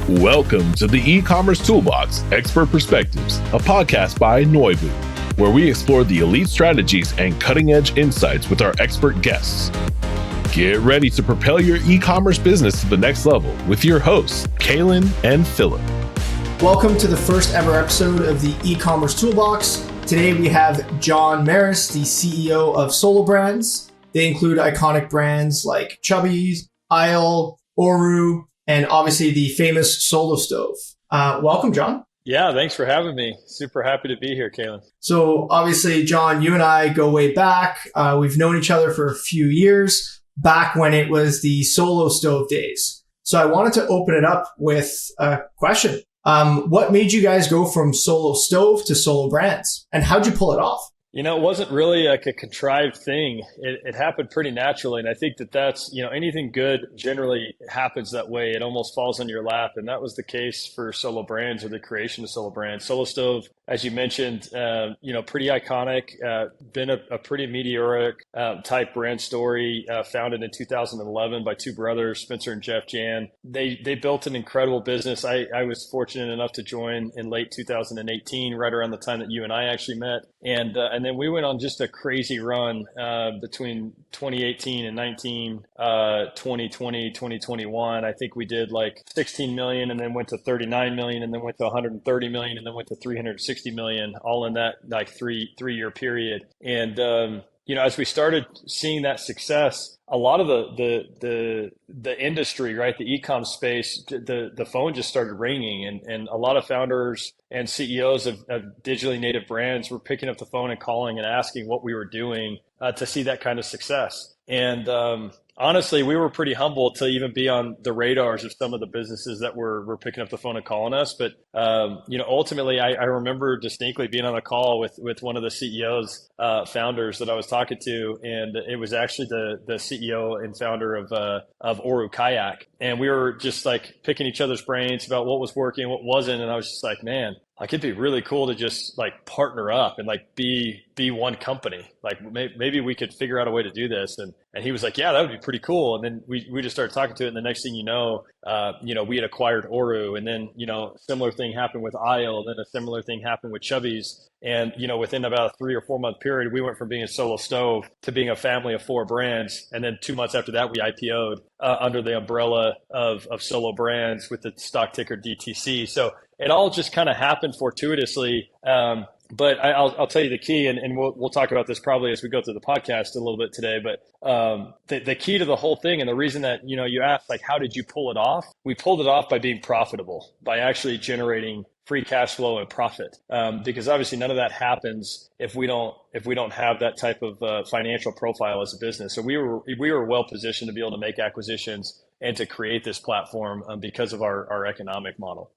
Welcome to the Ecommerce Toolbox Expert Perspectives, a podcast by Noibu, where we explore the elite strategies and cutting-edge insights with our expert guests. Get ready to propel your e-commerce business to the next level with your hosts, Kailin and Philip. Welcome to the first ever episode of the Ecommerce Toolbox. Today we have John Merris, the CEO of Solo Brands. They include iconic brands like Chubbies, Isle, Oru, and obviously the famous Solo Stove. Welcome, John. Yeah, thanks for having me. Super happy to be here, Kailin. So obviously, John, you and I go way back. We've known each other for a few years, back when it was the Solo Stove days. So I wanted to open it up with a question. What made you guys go from Solo Stove to Solo Brands? And how'd you pull it off? You know, it wasn't really like a contrived thing. It happened pretty naturally. And I think that's, anything good generally happens that way. It almost falls on your lap. And that was the case for Solo Brands, or the creation of Solo Brands. Solo Stove, as you mentioned, pretty iconic, been a pretty meteoric type brand story, founded in 2011 by two brothers, Spencer and Jeff Jan. They built an incredible business. I was fortunate enough to join in late 2018, right around the time that you and I actually met. And then we went on just a crazy run between 2018 and 19, 2020, 2021. I think we did like 16 million, and then went to 39 million, and then went to 130 million, and then went to 360 million, all in that like three-year period. And as we started seeing that success, a lot of the industry, right, the e-com space, the phone just started ringing, and a lot of founders and CEOs of digitally native brands were picking up the phone and calling and asking what we were doing to see that kind of success. And honestly, we were pretty humble to even be on the radars of some of the businesses that were picking up the phone and calling us. But, ultimately, I remember distinctly being on a call with one of the CEOs, founders that I was talking to. And it was actually the CEO and founder of Oru Kayak. And we were just like picking each other's brains about what was working, what wasn't. And I was just like, man, like it'd be really cool to just like partner up and like be one company. Like maybe we could figure out a way to do this. And he was like, yeah, that would be pretty cool. And then we just started talking to it. And the next thing you know, we had acquired Oru. And then, similar thing happened with Isle. Then a similar thing happened with Chubbies. And, within about a 3 or 4 month period, we went from being a Solo Stove to being a family of 4 brands. And then 2 months after that, we IPO'd under the umbrella of Solo Brands with the stock ticker DTC. So it all just kind of happened fortuitously. But I'll tell you the key, and we'll talk about this probably as we go through the podcast a little bit today. But the key to the whole thing, and the reason that you asked, like, how did you pull it off? We pulled it off by being profitable, by actually generating free cash flow and profit. Because obviously none of that happens if we don't have that type of financial profile as a business. So we were well positioned to be able to make acquisitions and to create this platform because of our economic model.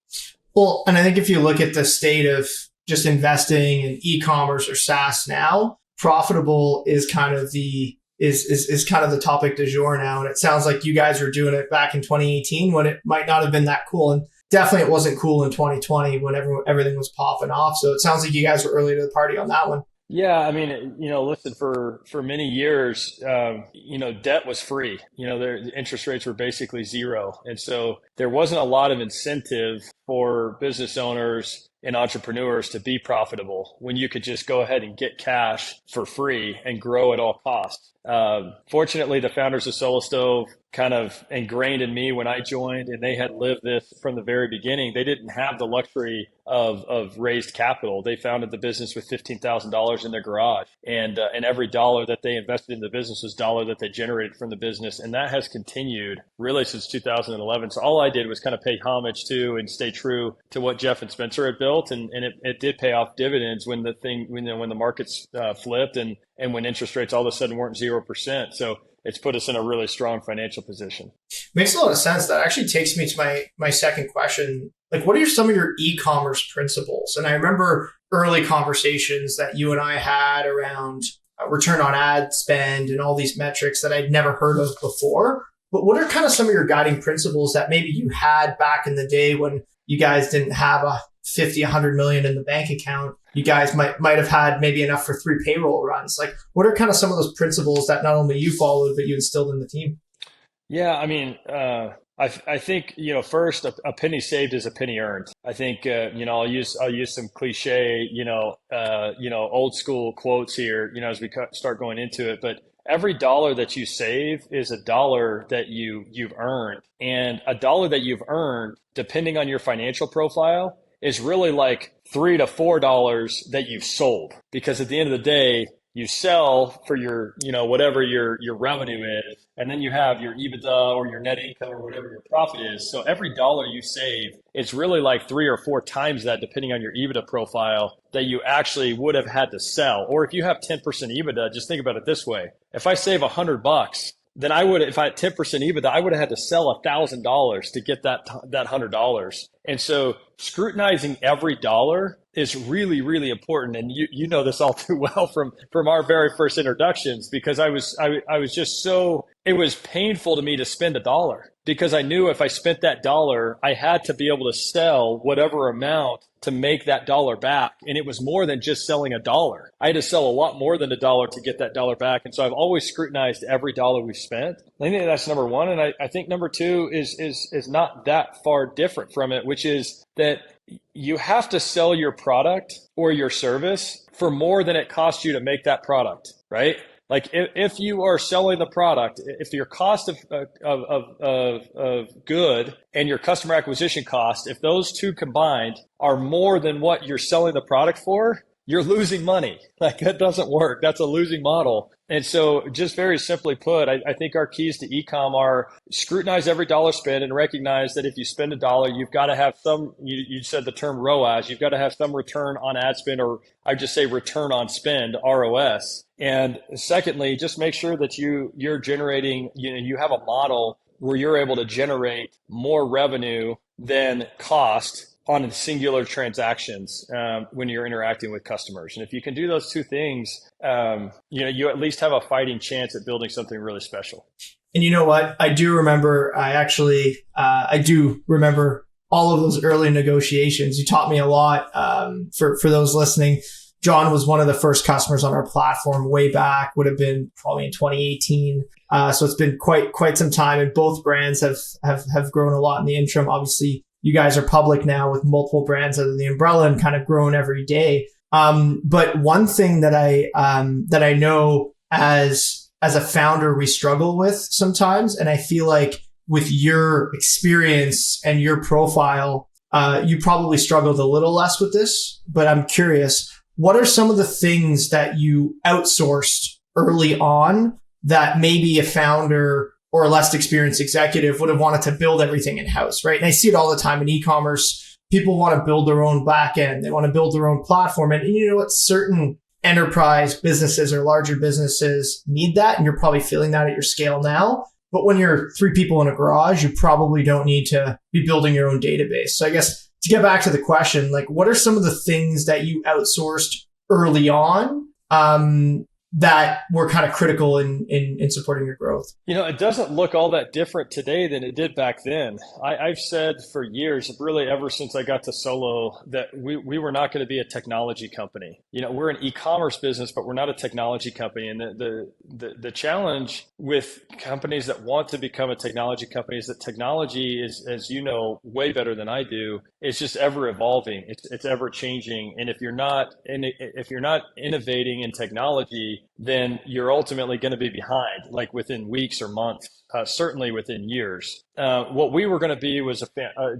Well, and I think if you look at the state of just investing in e-commerce or SaaS now, profitable is kind of the topic du jour now. And it sounds like you guys were doing it back in 2018 when it might not have been that cool. And definitely it wasn't cool in 2020 when everything was popping off. So it sounds like you guys were early to the party on that one. Yeah, I mean, listen, for many years, debt was free. The interest rates were basically zero. And so there wasn't a lot of incentive for business owners and entrepreneurs to be profitable when you could just go ahead and get cash for free and grow at all costs. Fortunately, the founders of Solo Stove kind of ingrained in me when I joined, and they had lived this from the very beginning. They didn't have the luxury of raised capital. They founded the business with $15,000 in their garage, and every dollar that they invested in the business was dollar that they generated from the business, and that has continued really since 2011. So all I did was kind of pay homage to and stay true to what Jeff and Spencer had built, and it did pay off dividends when the markets flipped and when interest rates all of a sudden weren't 0%. So it's put us in a really strong financial position. Makes a lot of sense. That actually takes me to my second question. Like, what are some of your e-commerce principles? And I remember early conversations that you and I had around return on ad spend and all these metrics that I'd never heard of before. But what are kind of some of your guiding principles that maybe you had back in the day when you guys didn't have a 50, 100 million in the bank account? You guys might have had maybe enough for 3 payroll runs. Like, what are kind of some of those principles that not only you followed, but you instilled in the team? Yeah, I mean, I think, first a penny saved is a penny earned. I think, I'll use some cliche, old school quotes here, as we start going into it, but every dollar that you save is a dollar that you've earned, and a dollar that you've earned, depending on your financial profile, is really like $3 to $4 that you've sold, because at the end of the day, you sell for your, whatever your revenue is, and then you have your EBITDA or your net income or whatever your profit is. So every dollar you save, it's really like 3 or 4 times that, depending on your EBITDA profile, that you actually would have had to sell. Or if you have 10% EBITDA, just think about it this way. If I save $100, then if I had 10% EBITDA, I would have had to sell $1,000 to get that $100. And so scrutinizing every dollar is really, really important. And you know this all too well from our very first introductions, because I was just so, it was painful to me to spend $1, because I knew if I spent that $1, I had to be able to sell whatever amount to make that $1 back. And it was more than just selling $1. I had to sell a lot more than $1 to get that $1 back. And so I've always scrutinized every dollar we've spent. I think that's number one. And I think number two is not that far different from it, which is that you have to sell your product or your service for more than it costs you to make that product, right? Like if you are selling the product, if your cost of good and your customer acquisition cost, if those two combined are more than what you're selling the product for, you're losing money. Like, that doesn't work. That's a losing model. And so, just very simply put, I think our keys to e-com are scrutinize every dollar spent and recognize that if you spend $1, you've got to have some, you said the term ROAS, you've got to have some return on ad spend, or I just say return on spend, ROS. And secondly, just make sure that you're generating, you have a model where you're able to generate more revenue than cost on singular transactions when you're interacting with customers. And if you can do those two things, you at least have a fighting chance at building something really special. And you know what? I do remember, I do remember all of those early negotiations. You taught me a lot. For those listening, John was one of the first customers on our platform way back, would have been probably in 2018. So it's been quite some time, and both brands have grown a lot in the interim. Obviously, you guys are public now with multiple brands under the umbrella and kind of grown every day. But one thing that I know as a founder, we struggle with sometimes, and I feel like with your experience and your profile, you probably struggled a little less with this, but I'm curious, what are some of the things that you outsourced early on that maybe a founder or a less experienced executive would have wanted to build everything in-house, right? And I see it all the time in e-commerce. People want to build their own back end. They want to build their own platform. And you know what? Certain enterprise businesses or larger businesses need that. And you're probably feeling that at your scale now. But when you're 3 people in a garage, you probably don't need to be building your own database. So I guess to get back to the question, like, what are some of the things that you outsourced early on that were kind of critical in supporting your growth? It doesn't look all that different today than it did back then. I've said for years, really ever since I got to solo, that we were not going to be a technology company. We're an e-commerce business, but we're not a technology company. And the challenge with companies that want to become a technology company is that technology is, as you know, way better than I do. It's just ever evolving. It's ever changing. And if you're not innovating in technology, then you're ultimately going to be behind, like within weeks or months, certainly within years. What we were going to be was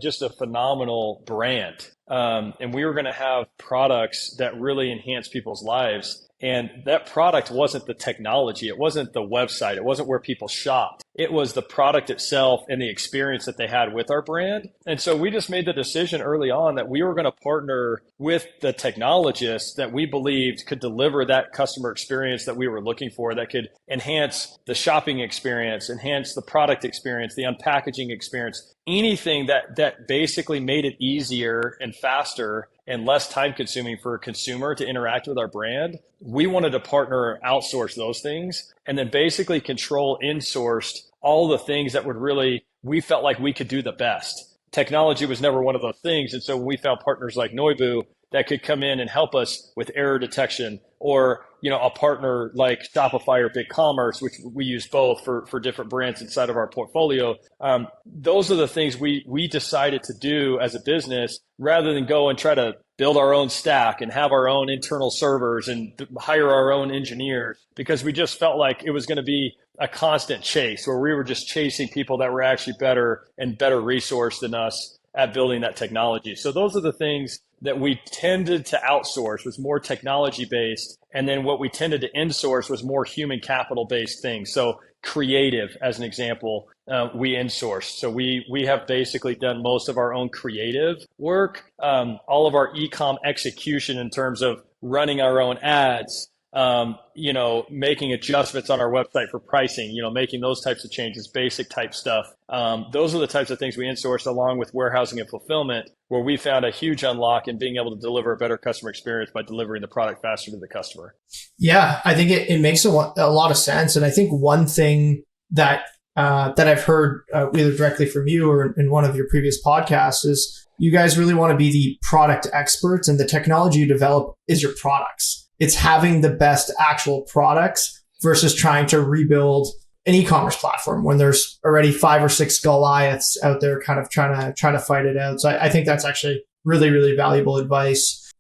just a phenomenal brand. And we were going to have products that really enhance people's lives. And that product wasn't the technology. It wasn't the website. It wasn't where people shopped. It was the product itself and the experience that they had with our brand. And so we just made the decision early on that we were going to partner with the technologists that we believed could deliver that customer experience that we were looking for, that could enhance the shopping experience, enhance the product experience, the unpackaging experience, anything that basically made it easier and faster and less time consuming for a consumer to interact with our brand. We wanted to partner, outsource those things, and then basically control, insourced all the things that we felt like we could do the best. Technology was never one of those things. And so when we found partners like Noibu, that could come in and help us with error detection, or a partner like Shopify or BigCommerce, which we use both for different brands inside of our portfolio. Those are the things we decided to do as a business, rather than go and try to build our own stack and have our own internal servers and hire our own engineers, because we just felt like it was going to be a constant chase where we were just chasing people that were actually better and better resourced than us at building that technology. So those are the things that we tended to outsource, was more technology based. And then what we tended to insource was more human capital based things. So creative, as an example, we insourced. So we have basically done most of our own creative work, all of our e-com execution in terms of running our own ads, making adjustments on our website for pricing, making those types of changes, basic type stuff. Those are the types of things we insourced, along with warehousing and fulfillment, where we found a huge unlock in being able to deliver a better customer experience by delivering the product faster to the customer. Yeah, I think it makes a lot of sense. And I think one thing that I've heard either directly from you or in one of your previous podcasts is you guys really want to be the product experts, and the technology you develop is your products. It's having the best actual products versus trying to rebuild an e-commerce platform when there's already 5 or 6 Goliaths out there kind of trying to fight it out. So I think that's actually really, really valuable advice.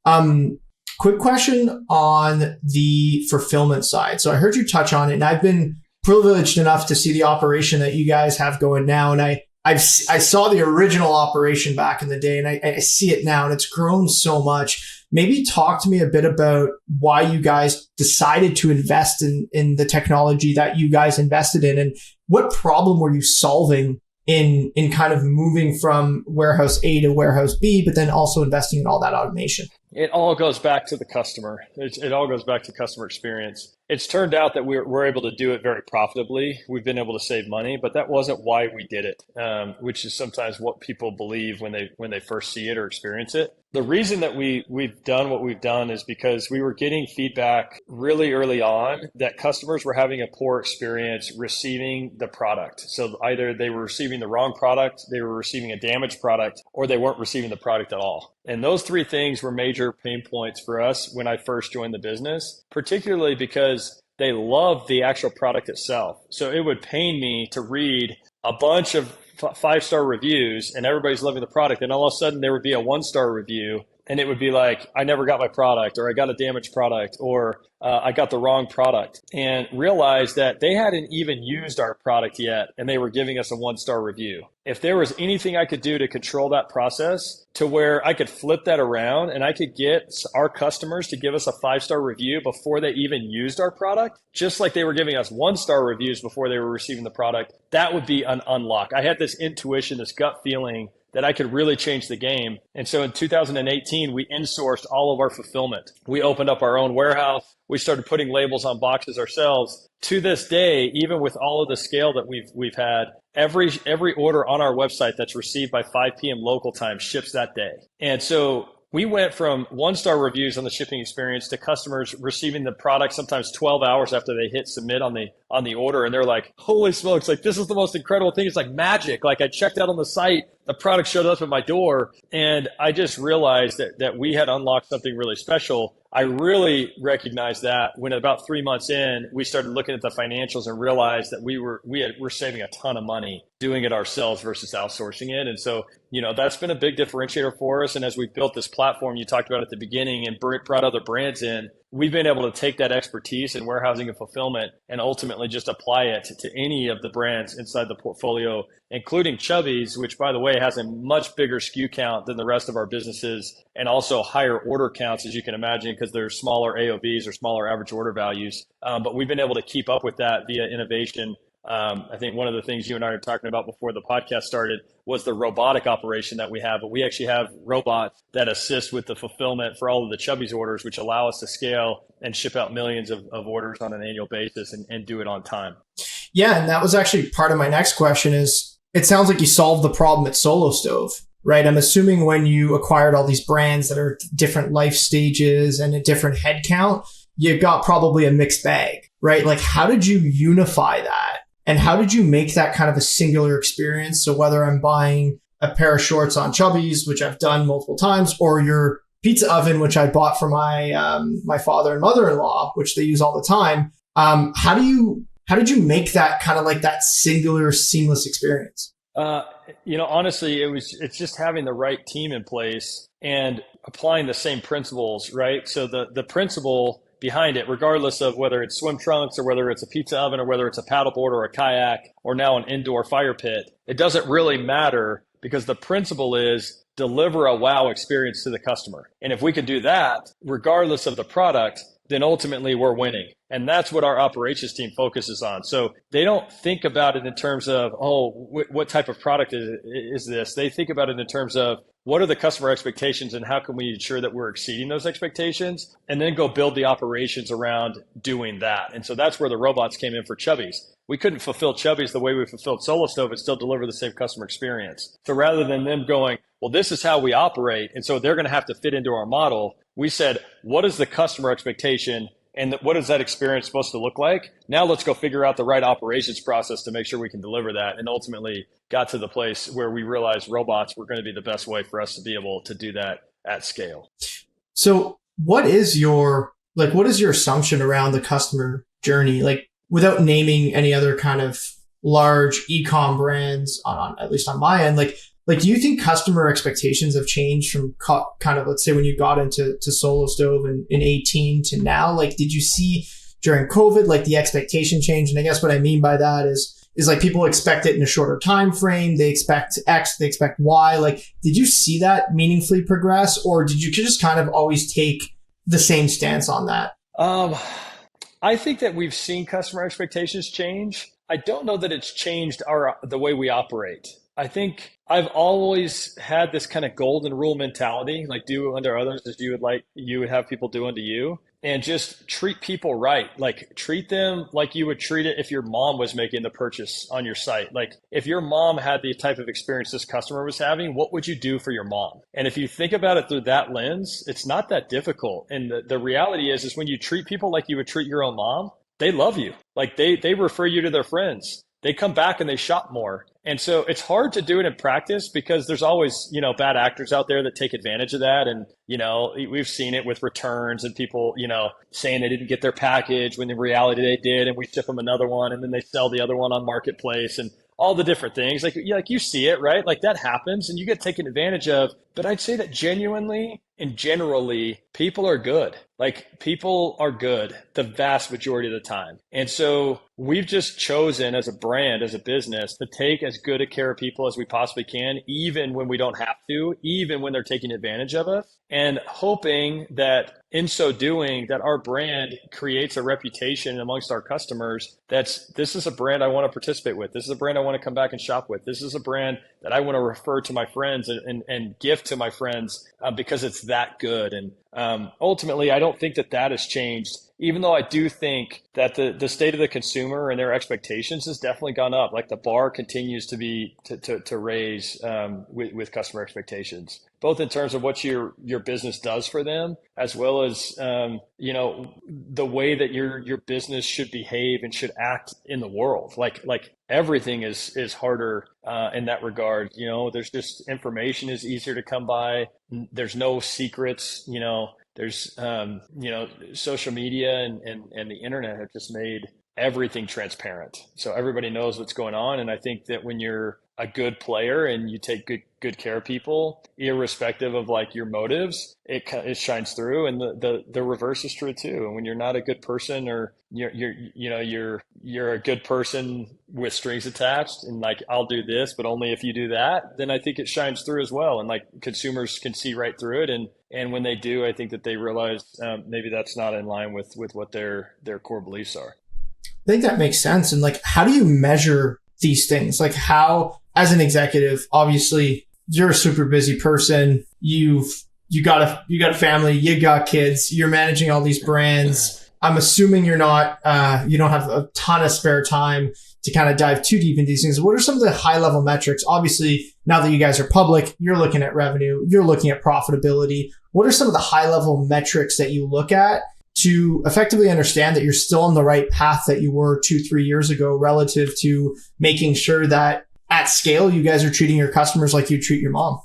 Quick question on the fulfillment side. So I heard you touch on it, and I've been privileged enough to see the operation that you guys have going now. And I saw the original operation back in the day, and I see it now, and it's grown so much. Maybe talk to me a bit about why you guys decided to invest in the technology that you guys invested in, and what problem were you solving in kind of moving from warehouse A to warehouse B, but then also investing in all that automation? It all goes back to the customer. It all goes back to customer experience. It's turned out that we're able to do it very profitably. We've been able to save money, but that wasn't why we did it, which is sometimes what people believe when they first see it or experience it. The reason that we've done what we've done is because we were getting feedback really early on that customers were having a poor experience receiving the product. So either they were receiving the wrong product, they were receiving a damaged product, or they weren't receiving the product at all. And those 3 things were major pain points for us when I first joined the business, particularly because they loved the actual product itself. So it would pain me to read a bunch of 5-star reviews and everybody's loving the product, and all of a sudden there would be a 1-star review and it would be like, I never got my product, or I got a damaged product, or I got the wrong product, and realize that they hadn't even used our product yet and they were giving us a 1-star review. If there was anything I could do to control that process to where I could flip that around and I could get our customers to give us a 5-star review before they even used our product, just like they were giving us 1-star reviews before they were receiving the product, that would be an unlock. I had this intuition, this gut feeling that I could really change the game. And so in 2018, we insourced all of our fulfillment. We opened up our own warehouse. We started putting labels on boxes ourselves. To this day, even with all of the scale that we've had, every order on our website that's received by 5 p.m. local time ships that day. And so we went from 1-star reviews on the shipping experience to customers receiving the product sometimes 12 hours after they hit submit on the order. And they're like, holy smokes, like this is the most incredible thing. It's like magic. Like I checked out on the site, the product showed up at my door. And I just realized that we had unlocked something really special. I really recognized that when about 3 months in, we started looking at the financials and realized that we're saving a ton of money doing it ourselves versus outsourcing it. And so, that's been a big differentiator for us. And as we built this platform you talked about at the beginning and brought other brands in, we've been able to take that expertise in warehousing and fulfillment and ultimately just apply it to any of the brands inside the portfolio, including Chubby's, which, by the way, has a much bigger SKU count than the rest of our businesses, and also higher order counts, as you can imagine, because they're smaller AOVs or smaller average order values. But we've been able to keep up with that via innovation. I think one of the things you and I were talking about before the podcast started was the robotic operation that we have, but we actually have robots that assist with the fulfillment for all of the Chubby's orders, which allow us to scale and ship out millions of orders on an annual basis and do it on time. Yeah. And that was actually part of my next question is, it sounds like you solved the problem at Solo Stove, right? I'm assuming when you acquired all these brands that are different life stages and a different head count, you got probably a mixed bag, right? Like, how did you unify that? And how did you make that kind of a singular experience? So whether I'm buying a pair of shorts on Chubby's, which I've done multiple times, or you're pizza oven, which I bought for my my father and mother-in-law, which they use all the time. How did you make that kind of like that singular seamless experience? Honestly, it's just having the right team in place and applying the same principles, right? So the principle behind it, regardless of whether it's swim trunks or whether it's a pizza oven or whether it's a paddleboard or a kayak or now an indoor fire pit, it doesn't really matter because the principle is deliver a wow experience to the customer. And if we can do that, regardless of the product, then ultimately we're winning. And that's what our operations team focuses on. So they don't think about it in terms of, what type of product is this? They think about it in terms of what are the customer expectations and how can we ensure that we're exceeding those expectations, and then go build the operations around doing that. And so that's where the robots came in for Chubbies. We couldn't fulfill Chubbies the way we fulfilled Solo Stove and still deliver the same customer experience. So rather than them going, well, this is how we operate, and so they're going to have to fit into our model, we said, what is the customer expectation and what is that experience supposed to look like? Now let's go figure out the right operations process to make sure we can deliver that, and ultimately got to the place where we realized robots were going to be the best way for us to be able to do that at scale. So what is your assumption around the customer journey? Like, without naming any other kind of large e-com brands at least on my end, like, do you think customer expectations have changed from kind of, let's say, when you got into Solo Stove in 18 to now? Like, did you see during COVID, like, the expectation change? And I guess what I mean by that is like people expect it in a shorter time frame. They expect X, they expect Y. Like, did you see that meaningfully progress, or did you just kind of always take the same stance on that? I think that we've seen customer expectations change. I don't know that it's changed the way we operate. I think I've always had this kind of golden rule mentality, like do unto others as you would have people do unto you, and just treat people right. Like, treat them like you would treat it if your mom was making the purchase on your site. Like, if your mom had the type of experience this customer was having, what would you do for your mom? And if you think about it through that lens, it's not that difficult. And the reality is when you treat people like you would treat your own mom, they love you. Like, they refer you to their friends. They come back and they shop more. And so it's hard to do it in practice because there's always, bad actors out there that take advantage of that. And, we've seen it with returns and people, saying they didn't get their package when in reality they did. And we ship them another one and then they sell the other one on Marketplace and all the different things. Like you see it, right? Like, that happens and you get taken advantage of. But I'd say that genuinely and generally, people are good. Like, people are good the vast majority of the time. And so we've just chosen as a brand, as a business, to take as good a care of people as we possibly can, even when we don't have to, even when they're taking advantage of us, and hoping that in so doing that our brand creates a reputation amongst our customers this is a brand I want to participate with. This is a brand I want to come back and shop with. This is a brand that I want to refer to my friends and gift to my friends because it's that good. And ultimately, I don't think that has changed, even though I do think that the state of the consumer and their expectations has definitely gone up. Like, the bar continues to raise with customer expectations, both in terms of what your business does for them, as well as the way that your business should behave and should act in the world. Like everything is harder in that regard. There's just information is easier to come by. There's no secrets. There's social media and the internet have just made everything transparent, so everybody knows what's going on. And I think that when you're a good player and you take good care of people, irrespective of like your motives, it shines through. And the reverse is true too. And when you're not a good person, or you're a good person with strings attached, and like, I'll do this, but only if you do that, then I think it shines through as well. And like, consumers can see right through it. And when they do, I think that they realize maybe that's not in line with what their core beliefs are. I think that makes sense. And like, how do you measure these things? Like, how, as an executive, obviously you're a super busy person. You got a family, you got kids, you're managing all these brands. I'm assuming you're not, you don't have a ton of spare time to kind of dive too deep into these things. What are some of the high level metrics? Obviously, now that you guys are public, you're looking at revenue, you're looking at profitability. What are some of the high level metrics that you look at to effectively understand that you're still on the right path that you were 2-3 years ago, relative to making sure that at scale, you guys are treating your customers like you treat your mom?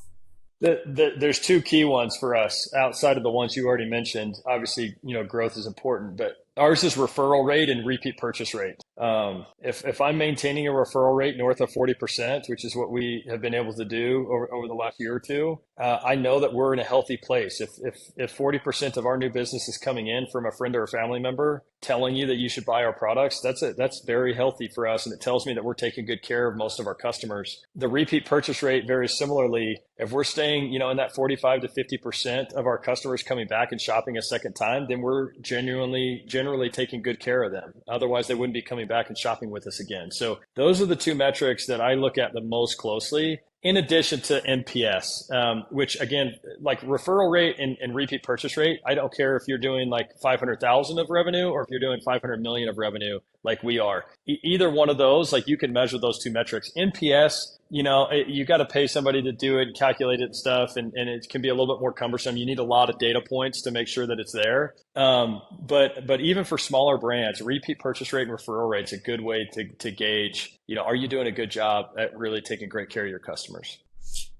There's two key ones for us outside of the ones you already mentioned. Obviously, growth is important, but ours is referral rate and repeat purchase rate. If I'm maintaining a referral rate north of 40%, which is what we have been able to do over the last year or two, I know that we're in a healthy place. If 40% of our new business is coming in from a friend or a family member telling you that you should buy our products, that's very healthy for us. And it tells me that we're taking good care of most of our customers. The repeat purchase rate, very similarly, if we're staying, in that 45 to 50% of our customers coming back and shopping a second time, then we're generally taking good care of them. Otherwise, they wouldn't be coming back and shopping with us again. So those are the two metrics that I look at the most closely, in addition to NPS, which again, like referral rate and repeat purchase rate, I don't care if you're doing like 500,000 of revenue or if you're doing 500 million of revenue like we are. Either one of those, like you can measure those two metrics. NPS, you got to pay somebody to do it, calculate it and stuff, and it can be a little bit more cumbersome. You need a lot of data points to make sure that it's there. But even for smaller brands, repeat purchase rate and referral rate is a good way to gauge, are you doing a good job at really taking great care of your customers?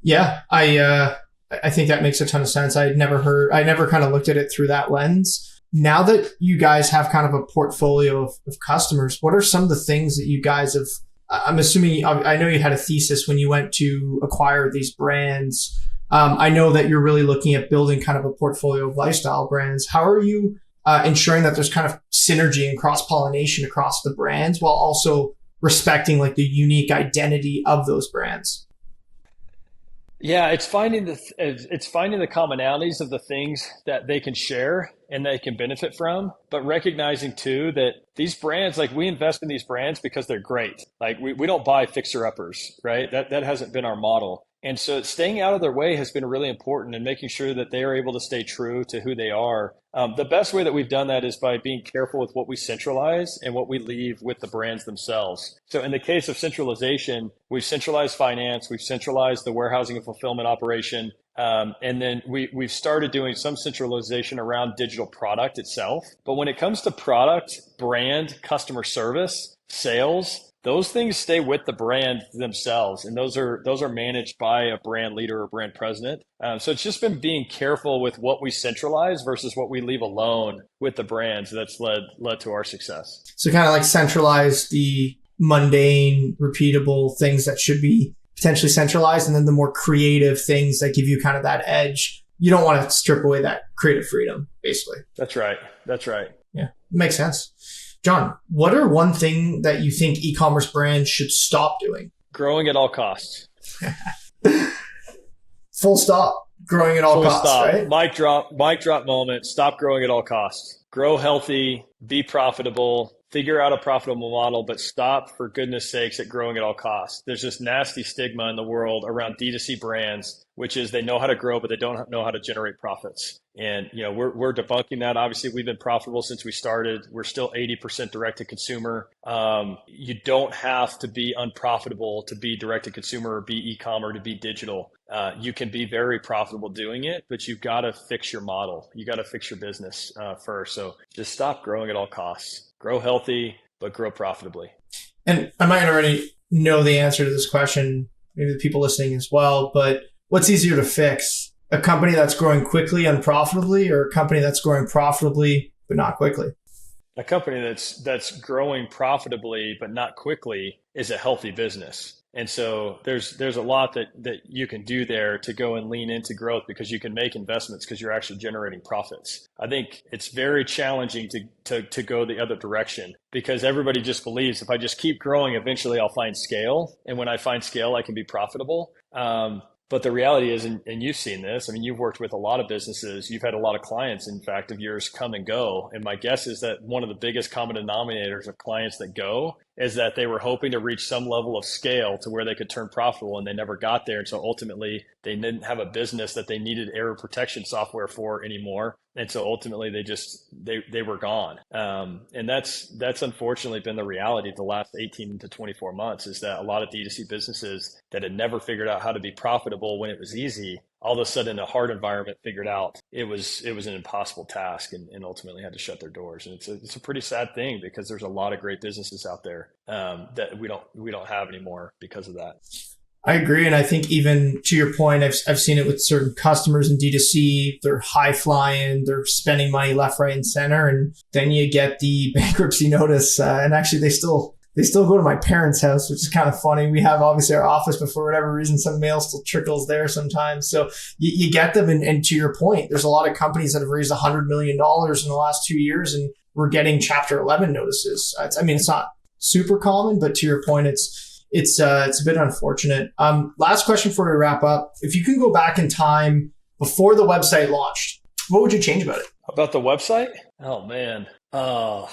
Yeah, I think that makes a ton of sense. I never kind of looked at it through that lens. Now that you guys have kind of a portfolio of customers, what are some of the things that you guys have, I'm assuming, I know you had a thesis when you went to acquire these brands. I know that you're really looking at building kind of a portfolio of lifestyle brands. How are you ensuring that there's kind of synergy and cross-pollination across the brands while also respecting like the unique identity of those brands? Yeah, it's finding the commonalities of the things that they can share and they can benefit from, but recognizing too that these brands, like we invest in these brands because they're great. Like we don't buy fixer-uppers, right? That hasn't been our model. And so staying out of their way has been really important and making sure that they are able to stay true to who they are. The best way that we've done that is by being careful with what we centralize and what we leave with the brands themselves. So in the case of centralization, we've centralized finance, we've centralized the warehousing and fulfillment operation. And then we've started doing some centralization around digital product itself. But when it comes to product, brand, customer service, sales, those things stay with the brand themselves, and those are managed by a brand leader or brand president. So it's just been being careful with what we centralize versus what we leave alone with the brands that's led to our success. So kind of like centralize the mundane, repeatable things that should be potentially centralized, and then the more creative things that give you kind of that edge. You don't want to strip away that creative freedom, basically. That's right. Yeah, makes sense. John, what are one thing that you think e-commerce brands should stop doing? Growing at all costs. Full stop. Growing at all costs, stop. Right? Mic drop moment. Stop growing at all costs. Grow healthy, be profitable, figure out a profitable model, but stop, for goodness sakes, at growing at all costs. There's this nasty stigma in the world around D2C brands, which is they know how to grow, but they don't know how to generate profits. And, we're debunking that. Obviously, we've been profitable since we started. We're still 80% direct to consumer. You don't have to be unprofitable to be direct to consumer or be e-commerce, to be digital. You can be very profitable doing it, but you've got to fix your model. You got to fix your business first. So just stop growing at all costs. Grow healthy, but grow profitably. And I might already know the answer to this question, maybe the people listening as well, but what's easier to fix? A company that's growing quickly, unprofitably, or a company that's growing profitably, but not quickly? A company that's growing profitably, but not quickly is a healthy business. And so there's a lot that you can do there to go and lean into growth, because you can make investments because you're actually generating profits. I think it's very challenging to go the other direction, because everybody just believes if I just keep growing, eventually I'll find scale. And when I find scale, I can be profitable. But the reality is, and you've seen this, I mean, you've worked with a lot of businesses. You've had a lot of clients, in fact, of yours come and go. And my guess is that one of the biggest common denominators of clients that go is that they were hoping to reach some level of scale to where they could turn profitable, and they never got there. And so ultimately, they didn't have a business that they needed error protection software for anymore. And so ultimately, they were gone. And that's unfortunately been the reality of the last 18 to 24 months, is that a lot of D2C businesses that had never figured out how to be profitable when it was easy, all of a sudden in a hard environment figured out it was an impossible task, and ultimately had to shut their doors. And it's a pretty sad thing, because there's a lot of great businesses out there that we don't have anymore because of that. I agree. And I think even to your point, I've seen it with certain customers in D2C. They're high flying, they're spending money left, right, and center. And then you get the bankruptcy notice. And actually they still go to my parents' house, which is kind of funny. We have obviously our office, but for whatever reason, some mail still trickles there sometimes. So you get them. And to your point, there's a lot of companies that have raised $100 million in the last 2 years, and we're getting Chapter 11 notices. It's not super common, but to your point, it's a bit unfortunate. Last question before we wrap up. If you can go back in time before the website launched, what would you change about it? About the website? Oh, man. I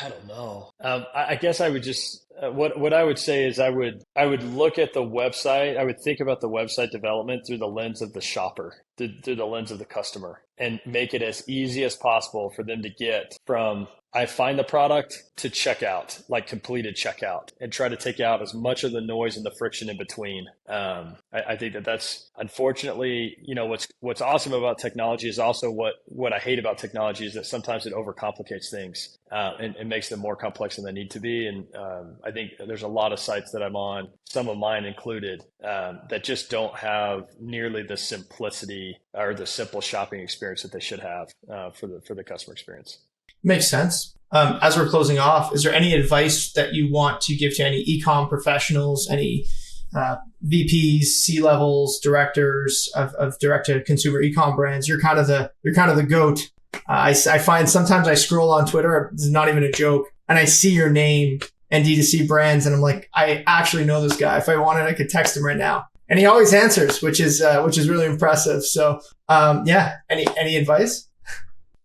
don't know. I guess I would just, what I would say is I would look at the website. I would think about the website development through the lens of the shopper, through the lens of the customer, and make it as easy as possible for them to get from I find the product to checkout, like completed checkout, and try to take out as much of the noise and the friction in between. I think that's unfortunately, what's awesome about technology is also what I hate about technology is that sometimes it overcomplicates things and makes them more complex than they need to be. And I think there's a lot of sites that I'm on, some of mine included, that just don't have nearly the simplicity or the simple shopping experience that they should have for the customer experience. Makes sense. As we're closing off, is there any advice that you want to give to any e-com professionals, any VPs, C-levels, directors of direct-to-consumer e-com brands? You're kind of the GOAT. I find sometimes I scroll on Twitter, this is not even a joke, and I see your name and D2C brands, and I'm like, I actually know this guy. If I wanted, I could text him right now. And he always answers, which is really impressive. So, any advice?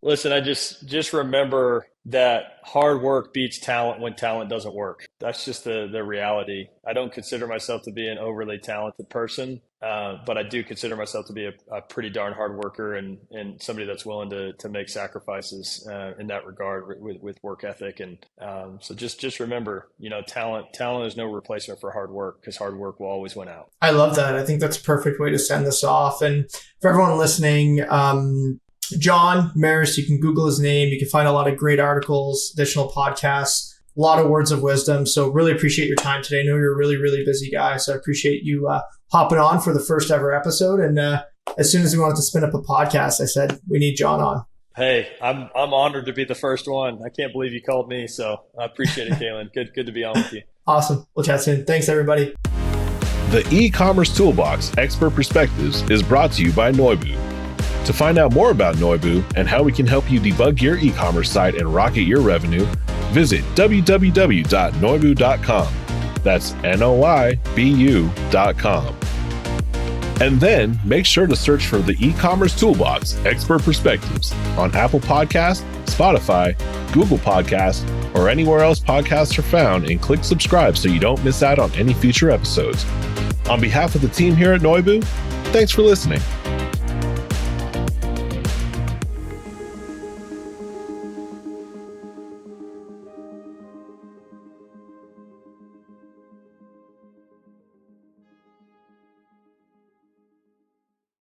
Listen, I just remember that hard work beats talent when talent doesn't work. That's just the reality. I don't consider myself to be an overly talented person, but I do consider myself to be a pretty darn hard worker and somebody that's willing to make sacrifices in that regard with work ethic. And so just remember, talent is no replacement for hard work, because hard work will always win out. I love that. I think that's a perfect way to send this off. And for everyone listening, John Merris, you can Google his name. You can find a lot of great articles, additional podcasts, a lot of words of wisdom. So really appreciate your time today. I know you're a really, really busy guy. So I appreciate you hopping on for the first ever episode. And as soon as we wanted to spin up a podcast, I said, we need John on. Hey, I'm honored to be the first one. I can't believe you called me. So I appreciate it, Kailin. Good to be on with you. Awesome. We'll chat soon. Thanks, everybody. The Ecommerce Toolbox Expert Perspectives is brought to you by Noibu. To find out more about Noibu and how we can help you debug your e-commerce site and rocket your revenue, visit www.noibu.com. That's Noibu.com. And then make sure to search for the Ecommerce Toolbox Expert Perspectives on Apple Podcasts, Spotify, Google Podcasts, or anywhere else podcasts are found, and click subscribe so you don't miss out on any future episodes. On behalf of the team here at Noibu, thanks for listening.